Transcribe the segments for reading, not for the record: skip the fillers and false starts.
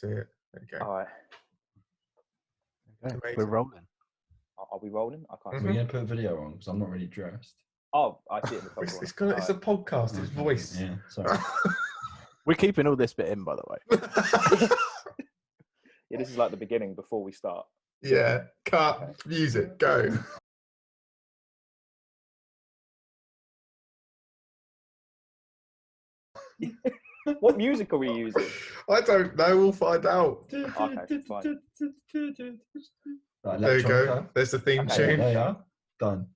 see it. Okay. All right. Okay, Amazing. we're rolling. Are we rolling? I can't Mhm. see. We're going to put a video on because I'm not really dressed. Oh, I see it in the top It's corner. a podcast. It's voice. Yeah, sorry. We're keeping all this bit in, by the way. Yeah, this is like the beginning before we start. Yeah. Cut. Okay. Music. Go. What music are we using? I don't know. We'll find out. Okay, fine. Right, There you go. electronica. There's the theme Okay, tune. There you are. Done.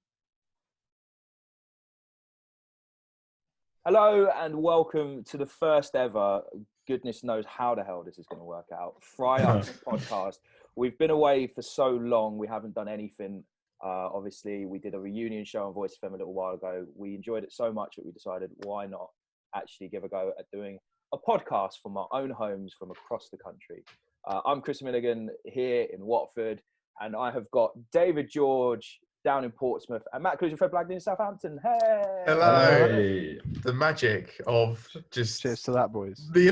Hello and welcome to the first ever, goodness knows how the hell this is going to work out, Fry Ups podcast. We've been away for so long, we haven't done anything. Obviously, we did a reunion show on Voice FM a little while ago. We enjoyed it so much that we decided, why not actually give a go at doing a podcast from our own homes from across the country. I'm Chris Milligan here in Watford, and I have got David George down in Portsmouth and Matt Clewes and Fred Blagden in Southampton. Hey! Hello. Hey. The magic of just Cheers to that, boys. the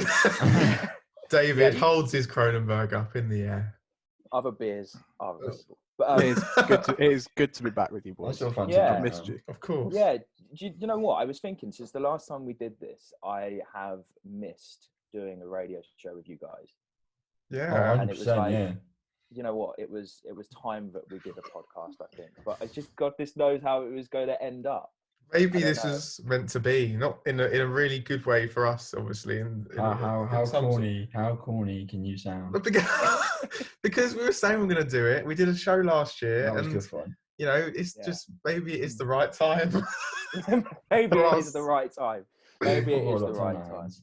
David Yeah, holds his Kronenberg up in the air. Other beers are available. But, It is good to be back with you, I boys. still fancy Yeah. I that, missed man. you. Of course. yeah, you know what? I was thinking since the last time we did this, I have missed doing a radio show with you guys. Yeah. Oh, And it was 100%, like- yeah. You know what? It was time that we did a podcast, I think. But I just, goodness knows how it was going to end up. Maybe I don't this know. was meant to be, not in a really good way for us, obviously. How corny can you sound? But because we were saying we're going to do it. We did a show last year, That was and good fun. you know, it's Yeah. just maybe it is the right time. Maybe For it us. is the right time. Maybe it We've is got the a lot right on our time. hands.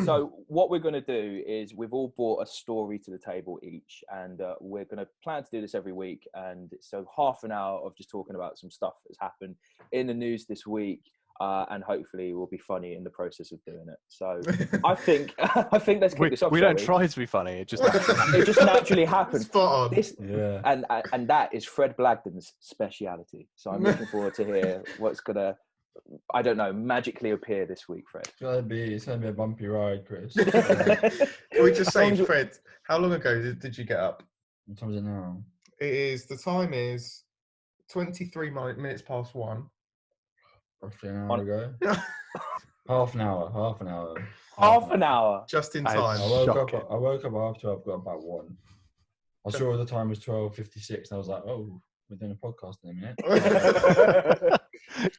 So what we're going to do is we've all brought a story to the table each, and we're going to plan to do this every week. And so half an hour of just talking about some stuff that's happened in the news this week, and hopefully we'll be funny in the process of doing it. So I think let's kick this off. We shall don't try to be funny. It just It just naturally happens. Spot on. This, Yeah. and that is Fred Blagden's speciality. So I'm looking forward to hear what's gonna, I don't know, magically appear this week, Fred. It's gonna be a bumpy ride, Chris. Can we just say, As long as- Fred, how long ago did you get up? What time is it now? The time is 23 minutes past 1. Roughly an hour On- ago. Half an hour. Half an hour. Just in That is time. I woke Shocking. up after I've got about 1. I saw the time was 12:56 and I was like, oh, we're doing a podcast in a minute.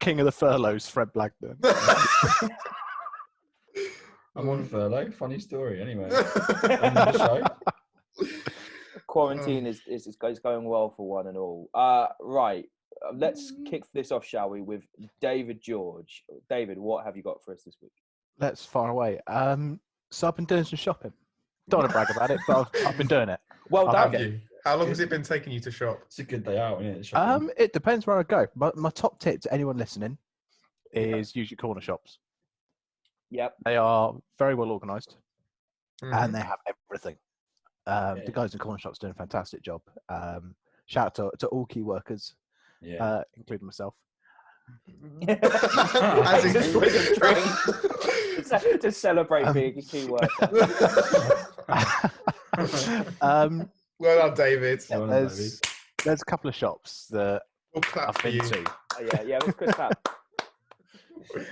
King of the furloughs, Fred Blagden. I'm on furlough. Funny story. Anyway, end of the show. Quarantine is going well for one and all. Right. Let's kick this off, shall we, with David George. David, what have you got for us this week? Let's far away. So I've been doing some shopping. Don't want to brag about it, but I've been doing it. Well done. Have you? How long has it been taking you to shop? It's a good day out, isn't it? Shopping. It depends where I go. My top tip to anyone listening is use your corner shops. Yep. They are very well organised Mhm. and they have everything. The guys in corner shops doing a fantastic job. Shout out to all key workers, Yeah. including myself. As in- Just swig a drink to celebrate being a key worker. Well done, David. Well done, there's a couple of shops that We'll clap I've for been you. to. Yeah, it was Chris Clapp.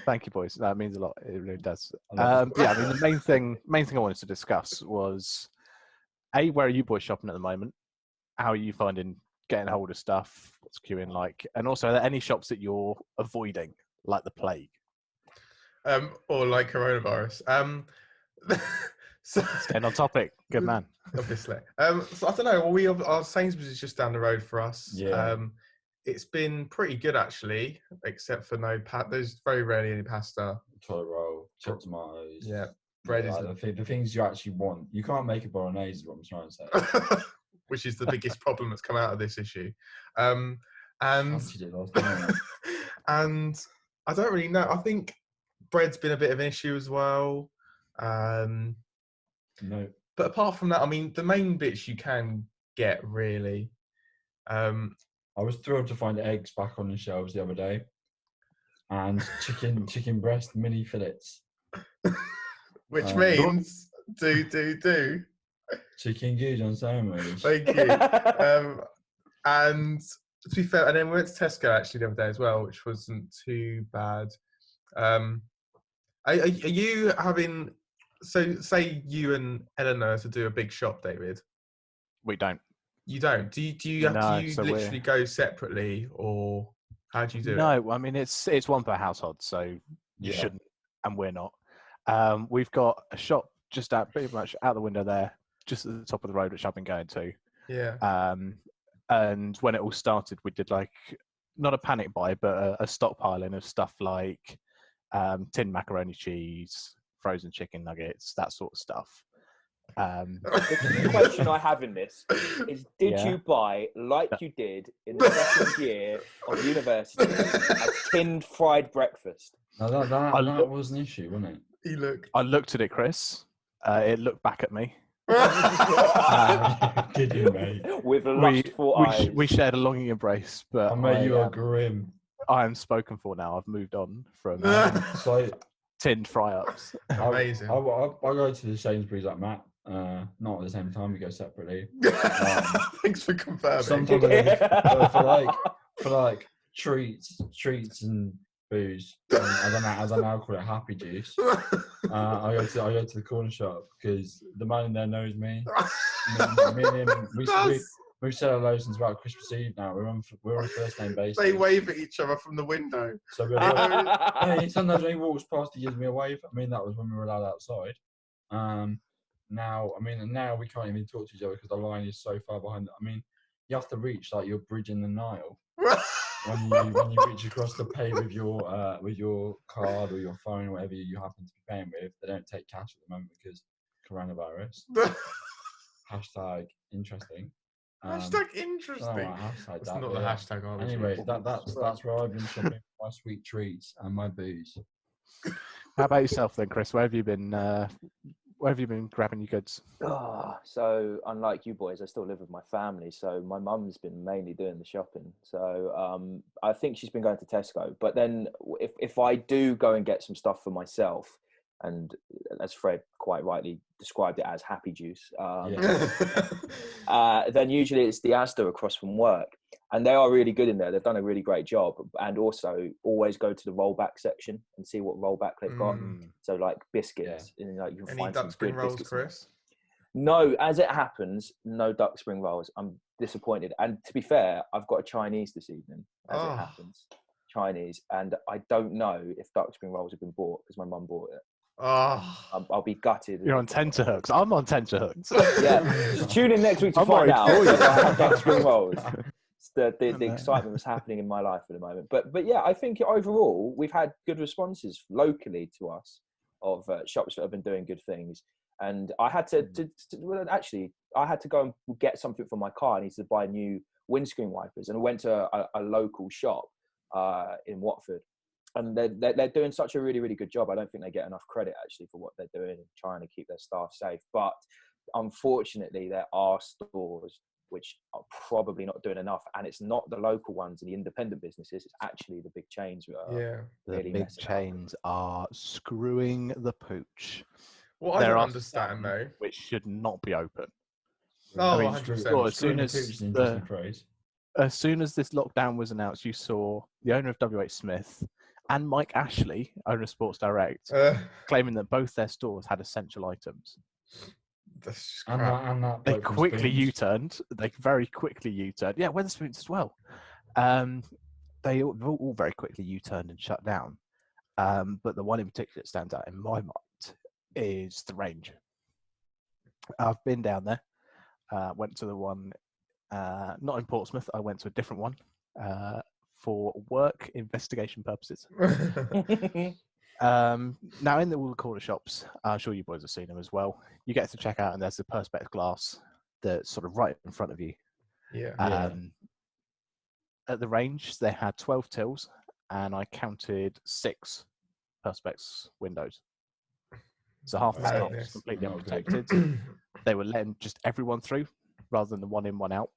Thank you, boys. That means a lot. It really does. I love But yeah, I mean, the main thing I wanted to discuss was where are you boys shopping at the moment? How are you finding getting hold of stuff? What's queuing like? And also, are there any shops that you're avoiding, like the plague? Or like coronavirus. So, Staying on topic. Good man. obviously. So I don't know. Well, our Sainsbury's is just down the road for us. Yeah. It's been pretty good actually, except for there's very rarely any pasta. Toilet roll, chopped tomatoes. Yeah, bread Like is the things you actually want. You can't make a bolognese, is what I'm trying to say. which is the biggest problem that's come out of this issue. And Fancied it last night. and I don't really know. I think bread's been a bit of an issue as well. No. But apart from that, I mean, the main bits you can get really. I was thrilled to find eggs back on the shelves the other day, and chicken breast mini fillets. Which Right. means do. Chicken Goujon sandwich. Thank you. And to be fair, and then we went to Tesco actually the other day as well, which wasn't too bad. Are you having? So, say you and Eleanor to do a big shop, David. We don't. You don't. Do you have No, to so literally go separately, or how do you do it? No, I mean it's one per household, so you shouldn't, and we're not. We've got a shop just out pretty much out the window there, just at the top of the road, which I've been going to. Yeah. And when it all started, we did like not a panic buy, but a stockpiling of stuff like tin macaroni cheese, frozen chicken nuggets, that sort of stuff. The question I have in this is, did you buy, like you did in the second year of university, a tinned fried breakfast? No, that was an issue, wasn't it? He looked. I looked at it, Chris. It looked back at me. Did you, mate? With lustful eyes. We shared a longing embrace, but mate, you are grim. I am spoken for now. I've moved on from So tinned fry-ups. Amazing. I go to the Sainsbury's like Matt. Not at the same time. We go separately. Thanks for confirming. Sometimes I for like treats and booze. I don't know. I call it happy juice. I go to the corner shop because the man in there knows me. Me and him, we've said hello since about Christmas Eve now. We're on first name basis. They wave at each other from the window. So sometimes when he walks past, he gives me a wave. I mean, that was when we were allowed outside. Now we can't even talk to each other because the line is so far behind. I mean, you have to reach like you're bridging the Nile when you reach across to pay with your card or your phone or whatever you happen to be paying with. They don't take cash at the moment because coronavirus. Hashtag interesting. Hashtag interesting. Hashtag It's that, not the hashtag. Anyway, that's where I've been shopping for my sweet treats and my booze. How about yourself then, Chris? Where have you been? Where have you been grabbing your goods? So unlike you boys, I still live with my family. So my mum's been mainly doing the shopping. So I think she's been going to Tesco. But then if I do go and get some stuff for myself, and as Fred quite rightly described it as happy juice, then usually it's the Asda across from work. And they are really good in there. They've done a really great job. And also always go to the rollback section and see what rollback they've got. So like biscuits. And like you can Any find duck some spring good rolls, biscuits. Chris? No, as it happens, no duck spring rolls. I'm disappointed. And to be fair, I've got a Chinese this evening, as it happens. Chinese. And I don't know if duck spring rolls have been bought because my mum bought it. I'll be gutted. You're on tenterhooks. I'm on tenterhooks. Yeah, just tune in next week to find out if I have duck spring rolls. The excitement was happening in my life at the moment. But yeah, I think overall we've had good responses locally to us of shops that have been doing good things. And I had to I had to go and get something for my car. I needed to buy new windscreen wipers, and I went to a local shop in Watford. And they're doing such a really, really good job. I don't think they get enough credit actually for what they're doing and trying to keep their staff safe. But unfortunately, there are stores which are probably not doing enough, and it's not the local ones and the independent businesses. It's actually the big chains. The big chains are screwing the pooch. What I don't understand though, which should not be open. Oh, I mean, 100%. As soon as this lockdown was announced, you saw the owner of WH Smith and Mike Ashley, owner of Sports Direct, claiming that both their stores had essential items. They quickly U-turned. They very quickly U-turned. Yeah, Wetherspoons as well. They all very quickly U-turned and shut down. But the one in particular that stands out in my mind is the Range. I've been down there. Went to the one, not in Portsmouth. I went to a different one for work investigation purposes. Now in all the corner shops, I'm sure you boys have seen them as well. You get to check out, and there's the perspex glass that's sort of right in front of you. At the Range, they had 12 tills, and I counted 6 perspex windows. So half the stock was completely unprotected. They were letting just everyone through rather than the one in, one out.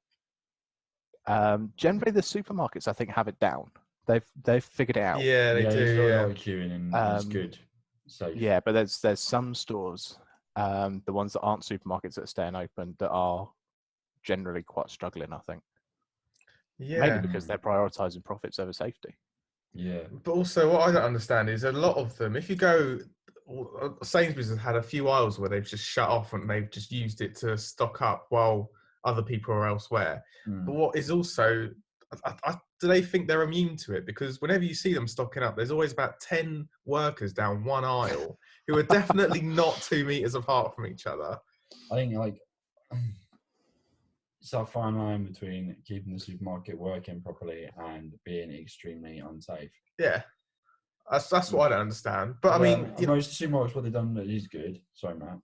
Generally, the supermarkets, I think, have it down. They've figured it out. Yeah, they do. Queuing and it's good. Safe. Yeah, but there's some stores The ones that aren't supermarkets that are staying open that are generally quite struggling, I think. Mainly Yeah. because they're prioritising profits over safety. Yeah. But also, what I don't understand is a lot of them, if you go, Sainsbury's has had a few aisles where they've just shut off and they've just used it to stock up while other people are elsewhere. But what is also, do they think they're immune to it? Because whenever you see them stocking up, there's always about 10 workers down one aisle who are definitely not 2 meters apart from each other. I think like it's a fine line between keeping the supermarket working properly and being extremely unsafe. Yeah. That's what I don't understand. But I mean, most supermarkets, what they've done that is good. Sorry, Matt.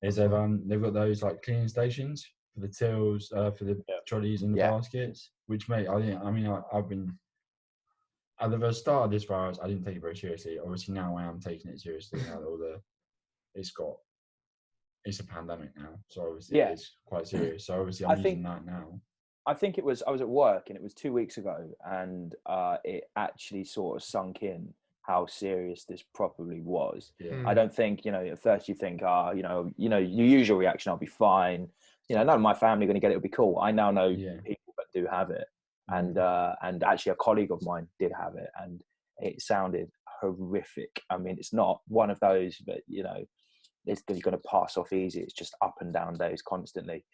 Is they've got those like cleaning stations for the tills, for the trolleys and the baskets, which I've been at the start of this virus, I didn't take it very seriously. Obviously now I am taking it seriously. Now that it's a pandemic now, so obviously it's quite serious. So obviously I'm using that now. I think I was at work and it was 2 weeks ago, and it actually sort of sunk in how serious this probably was. I don't think, at first you think, your usual reaction, I'll be fine. None of my family are going to get it. It'll be cool. I now know people that do have it. And actually a colleague of mine did have it, and it sounded horrific. I mean, it's not one of those that, it's going to pass off easy. It's just up and down days constantly.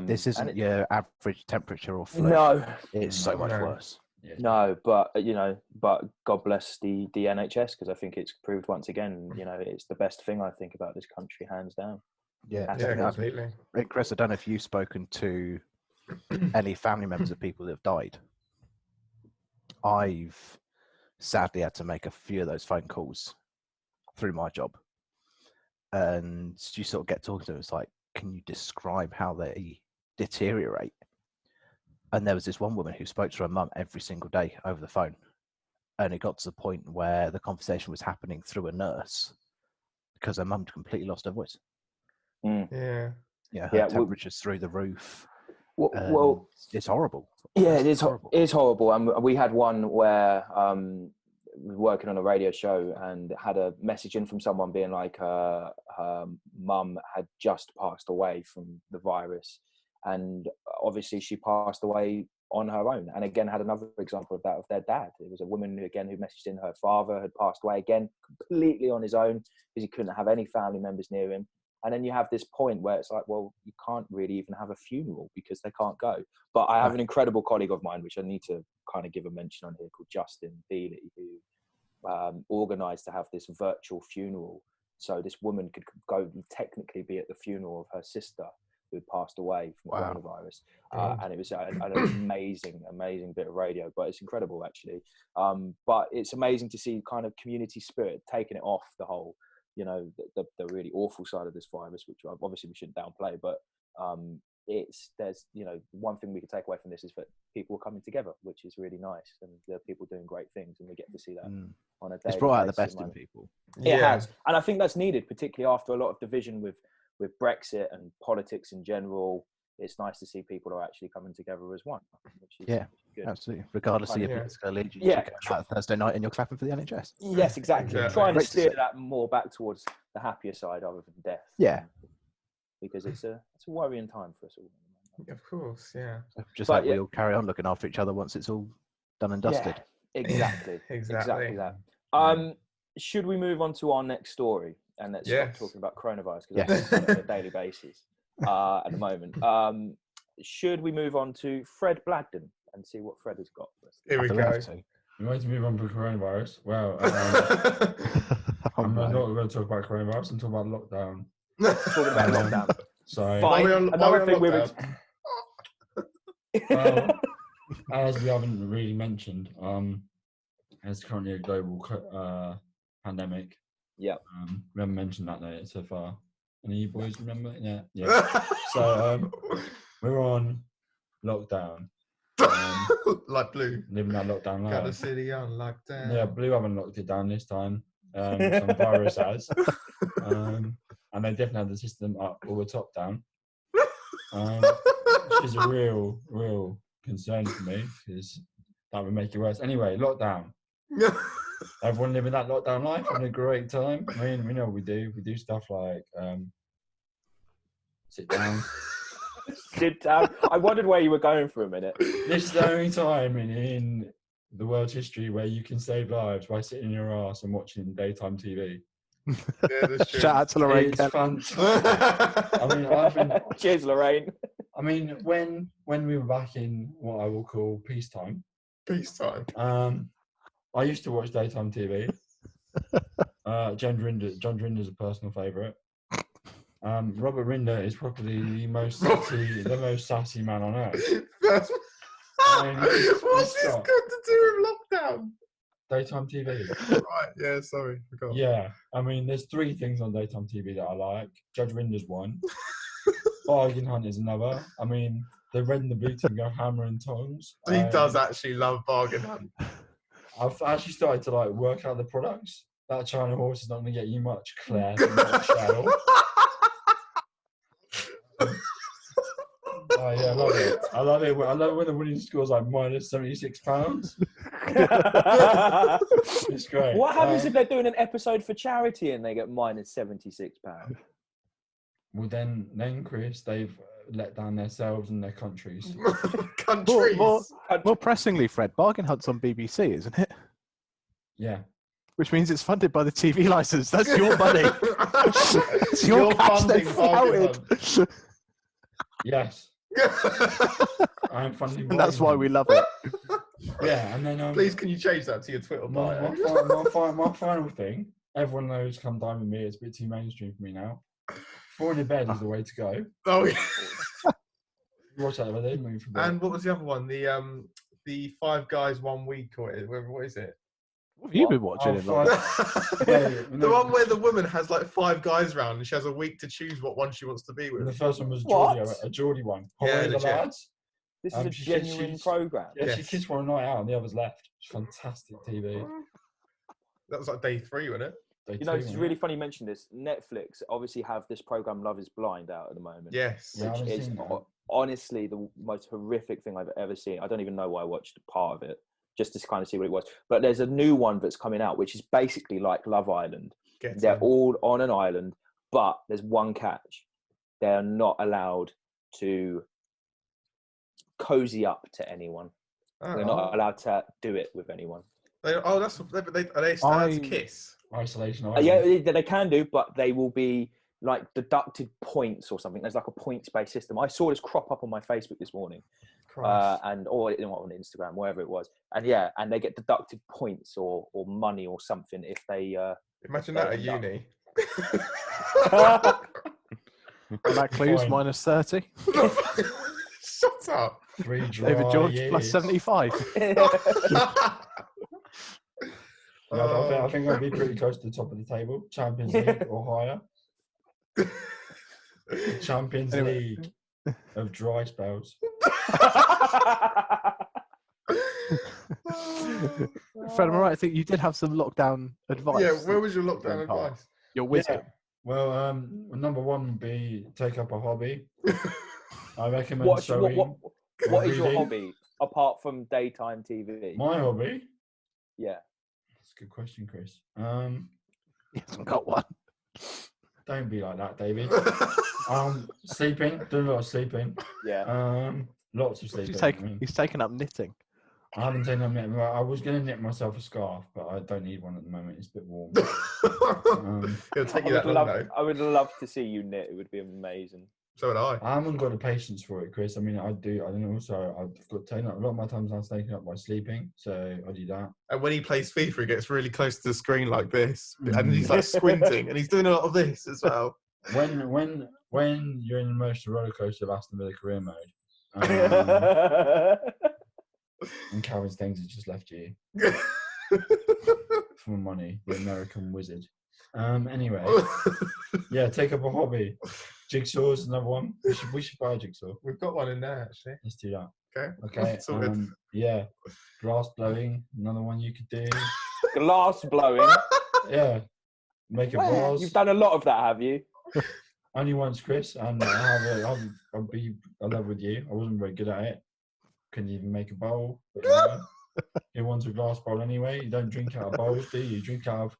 This isn't your average temperature or flu. No, it's so much worse. No, but God bless the NHS, because I think it's proved once again, it's the best thing I think about this country, hands down. Yeah, completely. Chris, I don't know if you've spoken to any family members of people that have died. I've sadly had to make a few of those phone calls through my job, and you sort of get talking to them. It's like, can you describe how they deteriorate? And there was this one woman who spoke to her mum every single day over the phone, and it got to the point where the conversation was happening through a nurse because her mum completely lost her voice. Her temperature's through the roof. Well, it's horrible. Yeah, it's horrible. It's horrible. And we had one where working on a radio show and had a message in from someone being like her mum had just passed away from the virus, and obviously she passed away on her own. And again, had another example of that, of their dad. It was a woman who messaged in her father had passed away, again completely on his own, because he couldn't have any family members near him. And then you have this point where it's like, well, you can't really even have a funeral because they can't go. But I have an incredible colleague of mine, which I need to kind of give a mention on here, called Justin Bealey, who organised to have this virtual funeral. So this woman could go and technically be at the funeral of her sister who had passed away from coronavirus. And it was an amazing, amazing bit of radio, but it's incredible actually. But it's amazing to see kind of community spirit taking it off the whole, the really awful side of this virus, which obviously we shouldn't downplay, but there's one thing we could take away from this is that people are coming together, which is really nice, and there are people doing great things, and we get to see that on a daily basis. It's brought out the best in people. It has, and I think that's needed, particularly after a lot of division with Brexit and politics in general. It's nice to see people are actually coming together as one. Which is good. Absolutely. Regardless of your political allegiance, you go out Thursday night and you're clapping for the NHS. Yes, exactly. Trying to steer that more back towards the happier side other than death. Yeah. Because it's a worrying time for us all. Of course, yeah. Just like we all carry on looking after each other once it's all done and dusted. Yeah, exactly. Exactly that. Should we move on to our next story? And let's stop talking about coronavirus, because that's on a daily basis at the moment. Should we move on to Fred Blagden and see what Fred has got for us? Here we go. We're going to move on to coronavirus. Well, I'm not going to talk about coronavirus and talk about lockdown. Talking about lockdown. So, fine. Another thing we were... as we haven't really mentioned, there's currently a global pandemic. Yeah. We haven't mentioned that though so far. Any of you boys remember? Yeah. So we're on lockdown. Like Blue. Living that lockdown life. Got the city on lockdown. Yeah, Blue haven't locked it down this time. Some virus has. And they definitely have the system up all the top down. Which is a real concern for me, because that would make it worse. Anyway, lockdown. Everyone living that lockdown life, having a great time. I mean, we know what we do. We do stuff like sit down. Sit down. I wondered where you were going for a minute. This is the only time in the world's history where you can save lives by sitting in your arse and watching daytime TV. Yeah, that's true. Shout out to Lorraine. It's fantastic. I mean, Cheers, Lorraine. I mean, when we were back in what I will call peacetime, I used to watch daytime TV. John Rinder's a personal favourite. Robert Rinder is probably the most sassy man on earth. What's this got to do with lockdown? Daytime TV. Right, yeah, sorry, forgot. Yeah, I mean, there's 3 things on daytime TV that I like. Judge Rinder's one. Bargain Hunt is another. I mean, the Red and the Blue team go hammer and tongs. He does actually love Bargain Hunt. I've actually started to like work out the products. That China horse is not going to get you much, Claire. Shell. Oh yeah, I love it. I love it when the winning score's like minus £76. It's great. What happens if they're doing an episode for charity and they get minus £76? Well, then, Chris, they've let down themselves and their countries. More pressingly, Fred, Bargain Hunt's on BBC, isn't it? Yeah. Which means it's funded by the TV license. That's your money. It's your cash they've flouted. Yes. I'm funding. And that's why we love it. Yeah, and then please, can you change that to your Twitter bio? My final thing. Everyone knows "Come Dine with Me." It's a bit too mainstream for me now. Falling in bed is the way to go. Oh yeah. Watch that, they move for bed. And what was the other one? The 5 Guys 1 Week, or what is it? What have you been watching? The one where the woman has like 5 guys round and she has a week to choose what one she wants to be with. And the first one was a Geordie one. Yeah, the lads. This is a genuine program. Yeah, she kissed one night out and the others left. It's fantastic TV. That was like day 3, wasn't it? It's really funny you mention this. Netflix obviously have this program Love is Blind out at the moment. Yes. Which is honestly the most horrific thing I've ever seen. I don't even know why I watched part of it, just to kind of see what it was. But there's a new one that's coming out, which is basically like Love Island. They're all on an island, but there's one catch. They're not allowed to cozy up to anyone. They're not allowed to do it with anyone. Are they still allowed to kiss? Isolation. Yeah, they can do, but they will be like deducted points or something. There's like a points-based system. I saw this crop up on my Facebook this morning. Or on Instagram, wherever it was, and they get deducted points or money or something if they. Imagine that at uni. That Clewes minus 30. Shut up. 3 dry David George years. plus 75. I think I'll be pretty close to the top of the table. Champions League or higher. Champions League of dry spells. Fred, am I right? I think you did have some lockdown advice. Yeah, where was your lockdown advice? Your wisdom. Yeah. Well, number 1 would be take up a hobby. I recommend what is your reading. hobby apart from daytime TV? My hobby? Yeah. That's a good question, Chris. He hasn't got one. Don't be like that, David. Sleeping. Doing a lot of sleeping. Yeah. Lots of sleeping. He's taken up knitting. I haven't taken up knitting. I was going to knit myself a scarf, but I don't need one at the moment. It's a bit warm. It'll take you that long, though. I would love to see you knit. It would be amazing. So would I. I haven't got the patience for it, Chris. I mean, I do. I don't know. Also, I've got taken up. A lot of my times I'm taken up by sleeping, so I do that. And when he plays FIFA, he gets really close to the screen like this, and he's like squinting, and he's doing a lot of this as well. When you're in the emotional roller coaster of Aston Villa career mode, and Calvin Stengs has just left you for money, the American wizard. Anyway, yeah, take up a hobby. Jigsaw's another one. We should buy a jigsaw. We've got one in there, actually. Let's do that. Okay. Okay. Yeah. Glass blowing, another one you could do. Glass blowing? Yeah. Make a vase. You've done a lot of that, have you? Only once, Chris, and I'll be in love with you. I wasn't very good at it. Couldn't even make a bowl. Who wants a glass bowl anyway? You don't drink out of bowls, do you? You drink out of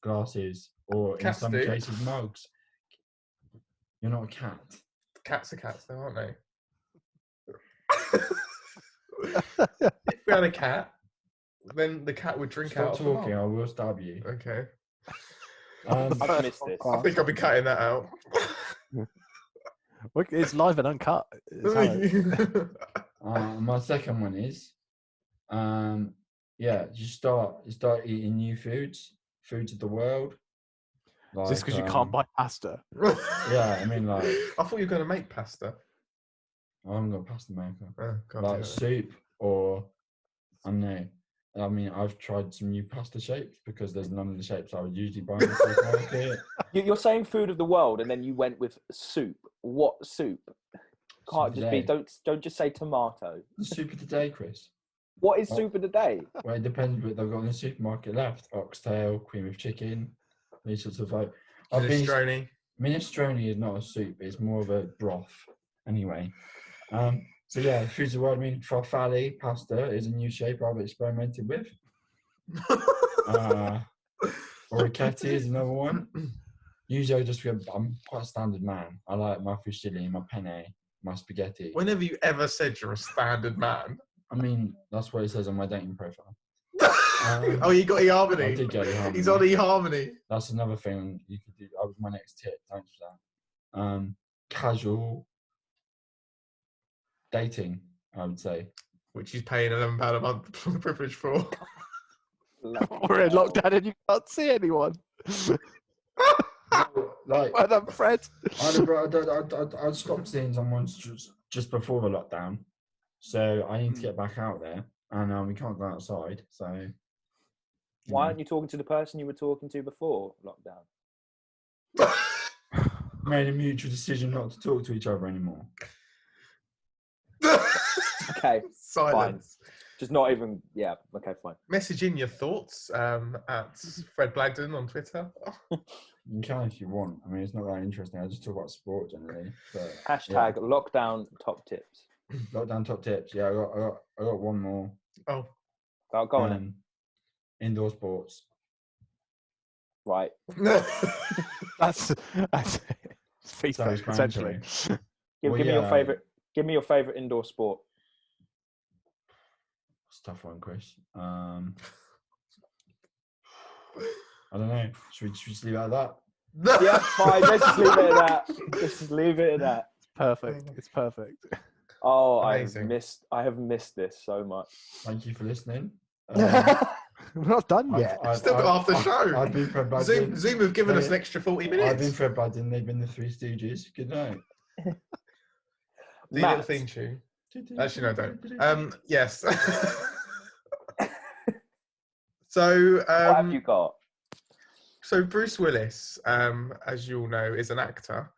glasses, or in some cases, mugs. You're not a cat. Cats are cats, though, aren't they? If we had a cat, then the cat would drink Stop out talking, of I will stab you. the bowl. Okay. I've missed this. I think I'll be cutting that out. It's live and uncut. It's how it- My second one is, you start eating new foods of the world. Like, Just because you can't buy pasta. Yeah, I mean, like, I thought you were going to make pasta. I haven't got a pasta maker. Oh, God, Like soup, or I don't know. I mean, I've tried some new pasta shapes because there's none of the shapes I would usually buy in the supermarket. You're saying food of the world, and then you went with soup. What soup? Can't just be. Don't just say tomato. The soup of the day, Chris. What is soup of the day? Well, it depends what they've got in the supermarket left. Oxtail, cream of chicken, these sorts of like. Minestrone. Minestrone is not a soup; it's more of a broth. Anyway, so yeah, foods of the world. I mean, farfalle pasta is a new shape I've experimented with. Orecchiette is another one. Usually, I'm quite a standard man. I like my fusilli, my penne, my spaghetti. When have you ever said you're a standard man? I mean, that's what it says on my dating profile. Oh, you got eHarmony. I did get eHarmony. He's on eHarmony. That's another thing you could do. That was my next tip. Thanks for that. Casual dating, I would say. Which he's paying £11 a month for the privilege for. We're in lockdown and you can't see anyone. Like, Well done, Fred. I stopped seeing someone just before the lockdown, so I need to get back out there, and we can't go outside. So, Why aren't you talking to the person you were talking to before lockdown? made a mutual decision not to talk to each other anymore. Okay, Silence. fine. Just not even. Yeah. Okay, fine. Message in your thoughts at Fred Blagden on Twitter. You can if you want. I mean, it's not that interesting. I just talk about sport generally. But, Hashtag lockdown top tips. Lockdown top tips. Yeah, I got one more. Oh, Go on then. Indoor sports. Right. That's FIFA, essentially. Give me your favorite. Give me your favorite indoor sport. It's a tough one, Chris. I don't know. Should we just leave it at that? Yeah, fine. Let's just leave it at that. Just leave it at that. Perfect. It's perfect. Oh, Amazing. I have missed this so much. Thank you for listening. We're not done yet. Still got half the show. I've been Fred Blagden. Zoom have given us an extra 40 minutes. I've been Fred Blagden. They've been the Three Stooges. Good night. The little theme tune. Actually, no, don't. Yes. So, What have you got? So Bruce Willis, as you all know, is an actor.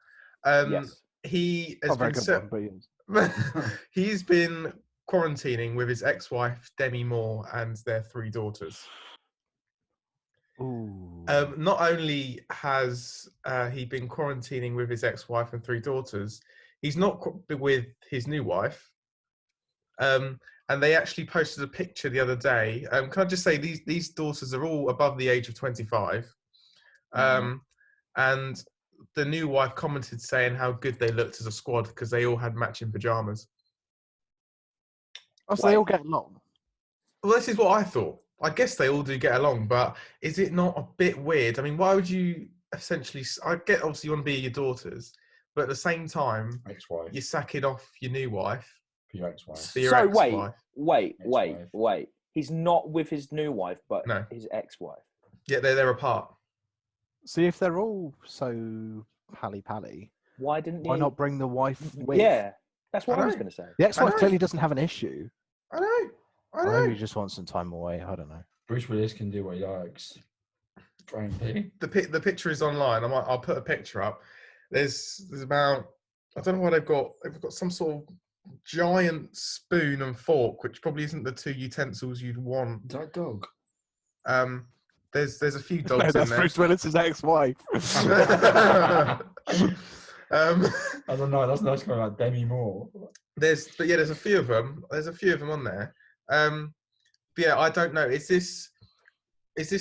Yes. He has Not very been good one, but yes. he's been quarantining with his ex-wife Demi Moore and their 3 daughters. Ooh. Not only has he been quarantining with his ex-wife and 3 daughters, he's not with his new wife. And they actually posted a picture the other day. Can I just say these daughters are all above the age of 25. And the new wife commented saying how good they looked as a squad because they all had matching pajamas. Oh, so they all get along. Well, this is what I thought. I guess they all do get along, but is it not a bit weird? I mean, why would you essentially... I get, obviously, you want to be your daughters, but at the same time, Ex-wife. you're sacking off your new wife. For your ex-wife. For your ex-wife. Wait. He's not with his new wife, but No. his ex-wife. Yeah, they're apart. See, if they're all so pally-pally, Why didn't why he? not bring the wife with? Yeah, that's what I I was know. going to say. The ex-wife know. clearly doesn't have an issue. I know. Or maybe he just wants some time away. I don't know. Bruce Willis can do what he likes. Frankly. The picture is online. I'll put a picture up. There's about, I don't know what they've got. They've got some sort of giant spoon and fork, which probably isn't the 2 utensils you'd want. Is that dog? There's a few No, dogs in that's there. Bruce Willis's ex-wife. I don't know. That's nice kind of like Demi Moore. There's a few of them. There's a few of them on there. But yeah, I don't know. Is this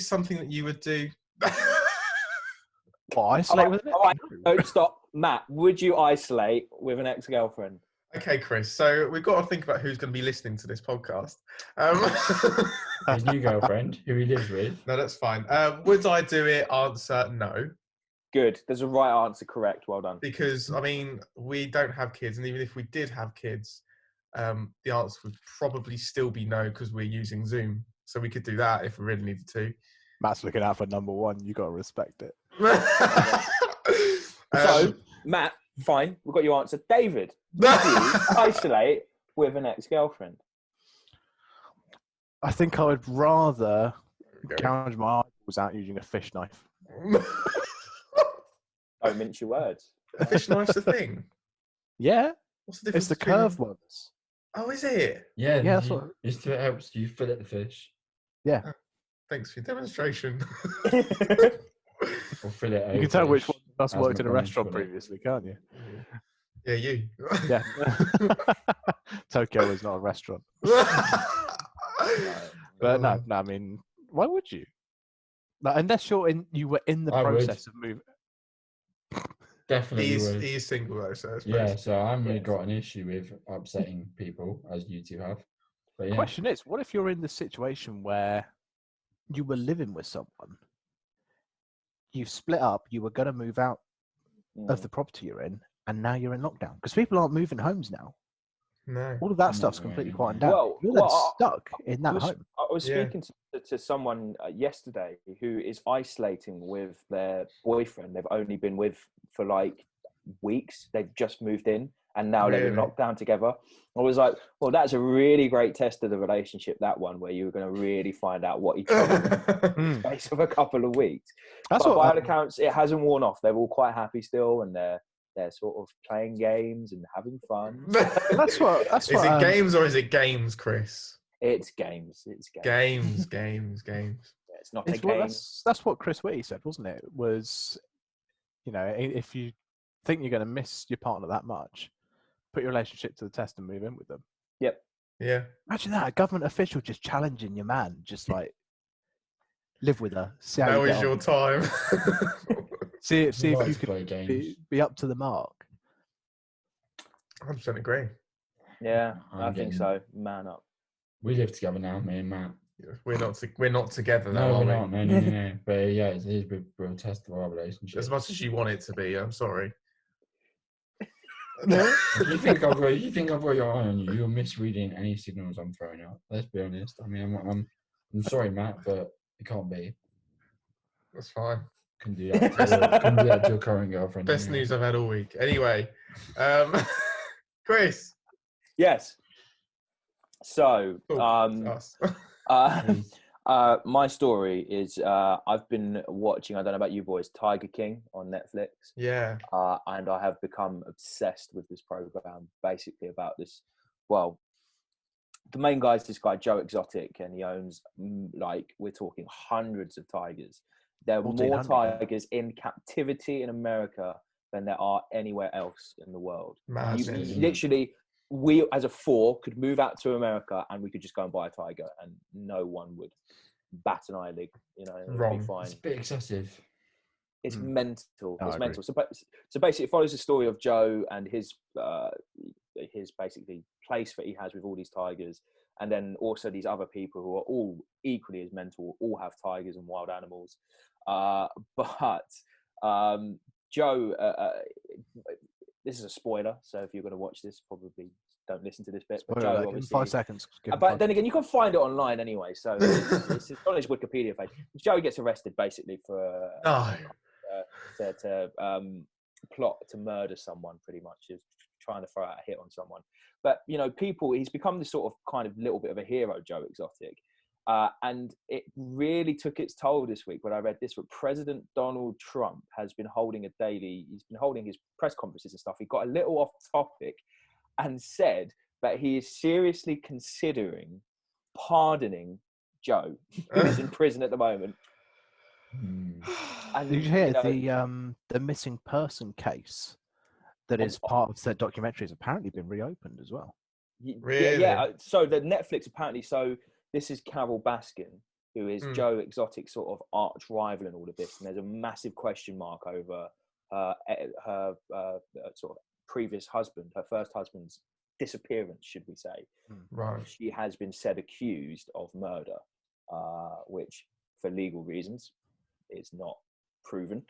something that you would do? Well, isolate with it? All right. No, stop. Matt, would you isolate with an ex-girlfriend? Okay, Chris. So we've got to think about who's going to be listening to this podcast. His new girlfriend, who he lives with. No, that's fine. Would I do it? Answer no. Good. There's a right answer. Correct. Well done. Because I mean, we don't have kids, and even if we did have kids, the answer would probably still be no because we're using Zoom. So we could do that if we really needed to. Matt's looking out for number one. You got to respect it. So, Matt, fine. We've got your answer. David, would you isolate with an ex-girlfriend? I think I would rather gouge my eyeballs out using a fish knife. Don't mince your words. A fish knife's a thing. Yeah, What's the difference? it's the between- curved ones. Oh, is it? Yeah, Yeah, that's what. it's to helps you fillet the fish Yeah, Thanks for your demonstration. or fillet. you can tell which one of us As worked in a McDonald's restaurant fillet. previously, can't you? Yeah, you. Yeah. Tokyo is not a restaurant. But no, I mean, why would you? Like, unless you were in the I would. process of moving. Definitely would. He's single though, so I suppose. Yeah, so I haven't really Yes. got an issue with upsetting people as you two have. But yeah, Question is, what if you're in the situation where you were living with someone, you've split up, you were going to move out of the property you're in, and now you're in lockdown? Because people aren't moving homes now. No. All of that I'm stuff's not completely moving quietened home. down. Well- You're then well, stuck in that home. I was Yeah. speaking to someone yesterday who is isolating with their boyfriend. They've only been with for like weeks. They've just moved in and now they're in Really? lockdown together. I was like, well, that's a really great test of the relationship, that one, where you're going to really find out what each other in the space of a couple of weeks. That's But what by all accounts, it hasn't worn off. They're all quite happy still, and they're sort of playing games and having fun. that's what Is it games or is it games, Chris? It's games. It's games. Games. It's not a It's what, game. that's what Chris Whitty said, wasn't it? Was, if you think you're going to miss your partner that much, put your relationship to the test and move in with them. Yep. Yeah. Imagine that, a government official just challenging your man, just like live with her. See how Now you is get your on. time. See I if like you to play could games. be up to the mark. 100% agree. Yeah, I'm I think getting- so. Man up. We live together now, me and Matt. We're not together No, though, we're are not. we? No. But yeah, it is a real test of our relationship. As much as you want it to be, I'm sorry. You think I've got your eye on you? You're misreading any signals I'm throwing out. Let's be honest. I mean, I'm sorry, Matt, but it can't be. That's fine. Can do that. Can do that to your current girlfriend. Best anyway. news I've had all week. Anyway, Chris. Yes. So, Cool. Us. Please. my story is I've been watching, I don't know about you boys, Tiger King on Netflix. Yeah. And I have become obsessed with this program, basically about this. Well, the main guy is this guy, Joe Exotic, and he owns, like, we're talking hundreds of tigers. There are more 1,400. tigers in captivity in America than there are anywhere else in the world. Madness. Literally, we as a four could move out to America and we could just go and buy a tiger and no one would bat an eyelid, it would Wrong. be fine. It's a bit excessive. It's Mm. mental. I It's agree. mental. So basically, it follows the story of Joe and his basically place that he has with all these tigers, and then also these other people who are all equally as mental, all have tigers and wild animals. But Joe, this is a spoiler, so if you're going to watch this, probably don't listen to this bit. But Joe, Give him obviously, 5 seconds. Give him but 5 then again, you can find it online anyway. So it's on his Wikipedia page. Joe gets arrested basically for No. to plot to murder someone, pretty much, is trying to throw out a hit on someone. But he's become this sort of kind of little bit of a hero, Joe Exotic. And it really took its toll this week when I read this. But President Donald Trump has been holding he's been holding his press conferences and stuff. He got a little off topic and said that he is seriously considering pardoning Joe, who is in prison at the moment. And Did you hear the missing person case that is part of the documentary has apparently been reopened as well? Really? Yeah. So the Netflix apparently. So this is Carol Baskin, who is Joe Exotic's sort of arch rival in all of this, and there's a massive question mark over her sort of previous husband, her first husband's disappearance, should we say. Right. She has been said accused of murder, which for legal reasons is not proven.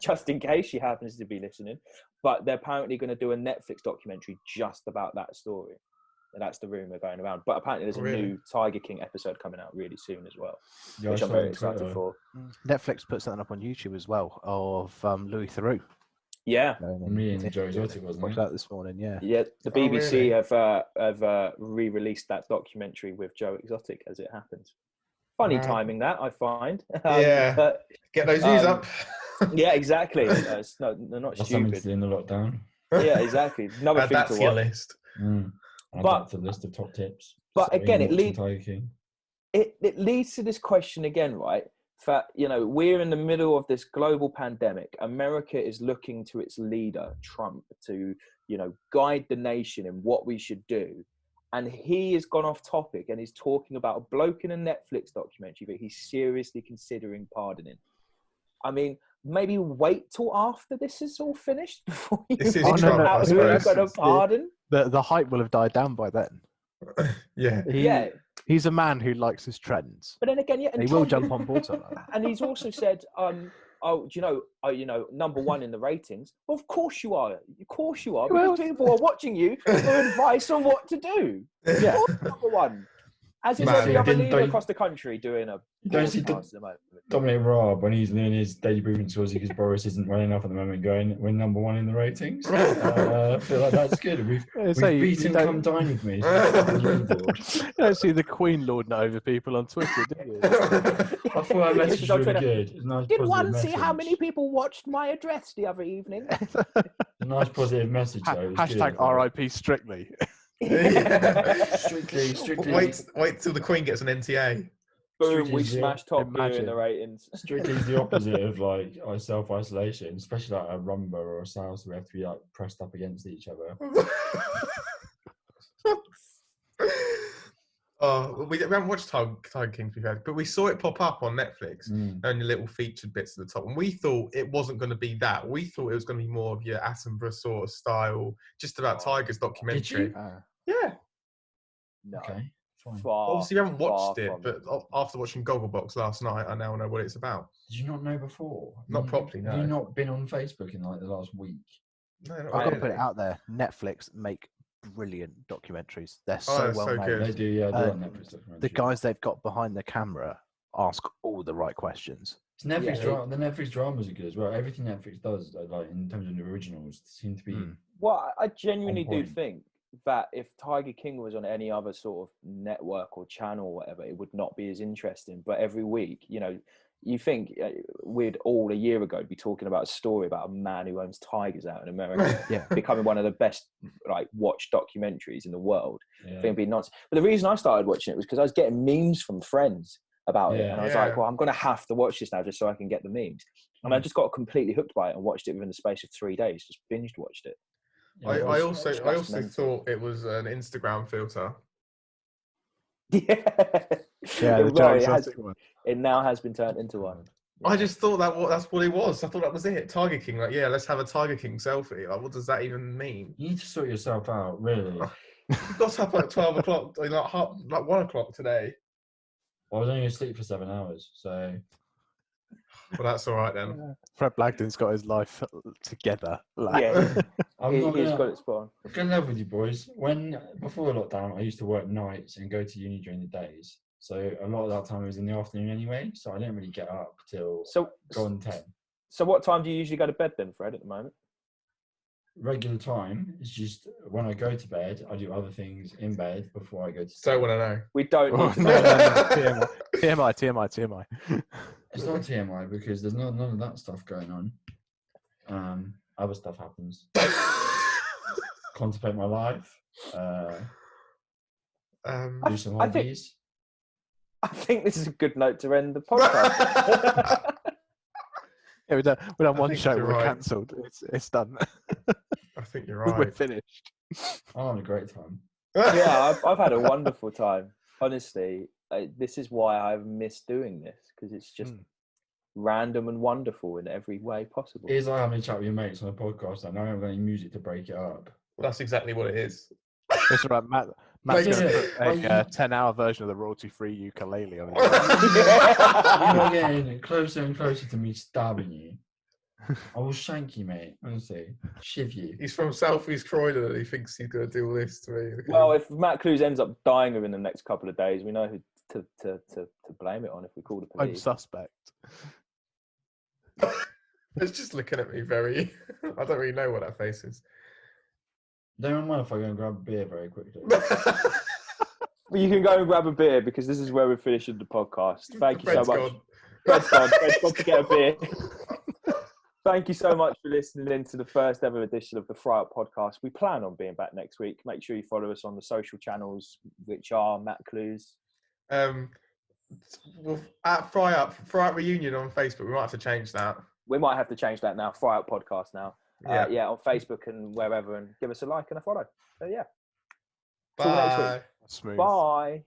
Just in case she happens to be listening. But they're apparently going to do a Netflix documentary just about that story. And that's the rumor going around. But apparently there's a new Tiger King episode coming out really soon as well, which I'm very excited for. Netflix put something up on YouTube as well of Louis Theroux. Yeah. Me and Joe Exotic, wasn't Watched that this morning, yeah. Yeah, the BBC have re-released that documentary with Joe Exotic as it happens. Funny timing that, I find. But, get those views up. Yeah, exactly. They're not That's stupid. in the lockdown. Yeah, exactly. Another thing to watch. List. But the list of top tips. But again, it leads to this question again, right? That, you know, we're in the middle of this global pandemic. America is looking to its leader, Trump, to, you know, guide the nation in what we should do. And he has gone off topic and he's talking about a bloke in a Netflix documentary that he's seriously considering pardoning. I mean, maybe wait till after this is all finished before you find out who you're going to pardon. The hype will have died down by then. He's a man who likes his trends. But then again, and he will jump on board something. And he's also said, "Oh, you know, number one in the ratings." Well, of course you are. Of course you are. Because people are watching you for advice on what to do. Yeah, of course, number one. As is every other leader across the country doing a podcast at the moment. Dominic Raab, when he's doing his daily briefing tours because Boris isn't well enough at the moment, going, we're number one in the ratings. I feel like that's good. We've beaten Come Dine With Me. You don't see the Queen lording over people on Twitter, do you? I thought that message was really good. It's a nice, did one message. See how many people watched my address the other evening? A nice positive message, though. Hashtag RIP Strictly. Strictly. Wait till the Queen gets an NTA. Boom, we smashed top gear in the ratings. Strictly is the opposite of like self-isolation, especially like a rumba or a salsa. We have to be like pressed up against each other. We haven't watched Tiger King, but we saw it pop up on Netflix, only little featured bits at the top, and we thought it wasn't going to be that. We thought it was going to be more of your Attenborough sort of style, just about Tigers documentary. Yeah. No. Okay. Fine. Obviously, we haven't watched it, but after watching Gogglebox last night, I now know what it's about. Did you not know before? Not properly, no. Have you not been on Facebook in like the last week? No, I've got to put it out there. Netflix make brilliant documentaries. They're so well made. They do, yeah. Netflix documentaries. The guys they've got behind the camera ask all the right questions. The Netflix dramas are good as well. Everything Netflix does, like in terms of the originals, seem to be. Well, I genuinely do think that if Tiger King was on any other sort of network or channel or whatever, it would not be as interesting. But every week, you know, you think we'd all a year ago be talking about a story about a man who owns tigers out in America, becoming one of the best like watched documentaries in the world. I think it'd be nuts. But the reason I started watching it was because I was getting memes from friends about it, and I was like, well, I'm going to have to watch this now just so I can get the memes. And I just got completely hooked by it and watched it within the space of 3 days. Just binged watched it. I also thought it was an Instagram filter. It now has been turned into one. I just thought that's what it was. I thought that was it. Tiger King, like, let's have a Tiger King selfie. Like, what does that even mean? You need to sort yourself out, really. You got up at 12 o'clock, like 1 o'clock today. I was only going to sleep for 7 hours, so. Well, that's all right then. Fred Blagden's got his life together. He's got it spot on. I'm going to live with you boys. Before the lockdown, I used to work nights and go to uni during the days. So a lot of that time was in the afternoon anyway. So I didn't really get up till gone 10. So what time do you usually go to bed then, Fred, at the moment? Regular time is just when I go to bed, I do other things in bed before I go to sleep. Don't want to know. We don't need to know. TMI. It's not TMI because there's none of that stuff going on. Other stuff happens. Contemplate my life. Do some hobbies. I think this is a good note to end the podcast. We done one show. We're cancelled. It's done. I think you're right. We're finished. I had a great time. Yeah, I've had a wonderful time. Honestly, this is why I've missed doing this, because it's just random and wonderful in every way possible. It's like having a chat with your mates on a podcast and I haven't got any music to break it up. Well, that's exactly what it is. It's right, Matt's going to put Yeah. a 10-hour version of the royalty-free ukulele on it. You're getting closer and closer to me stabbing you. I will shank you, mate. Honestly, shiv you. He's from South East Croydon and he thinks he's going to do all this to me. Well, if Matt Clewes ends up dying within the next couple of days, we know who to blame it on if we call the I'm police. suspect. It's just looking at me very... I don't really know what that face is. Don't mind if I go and grab a beer very quickly. Well, you can go and grab a beer because this is where we're finishing the podcast. Thank you so Bread's much. gone. Bread's gone. Bread's gone to get a beer. Thank you so much for listening in to the first ever edition of the Fry Up podcast. We plan on being back next week. Make sure you follow us on the social channels, which are Matt Clewes. Well, at Fry Up Reunion on Facebook, we might have to change that. We might have to change that now. Fry Up podcast now. Yeah. On Facebook and wherever, and give us a like and a follow. So yeah. Bye. Till next week. Smooth. Bye.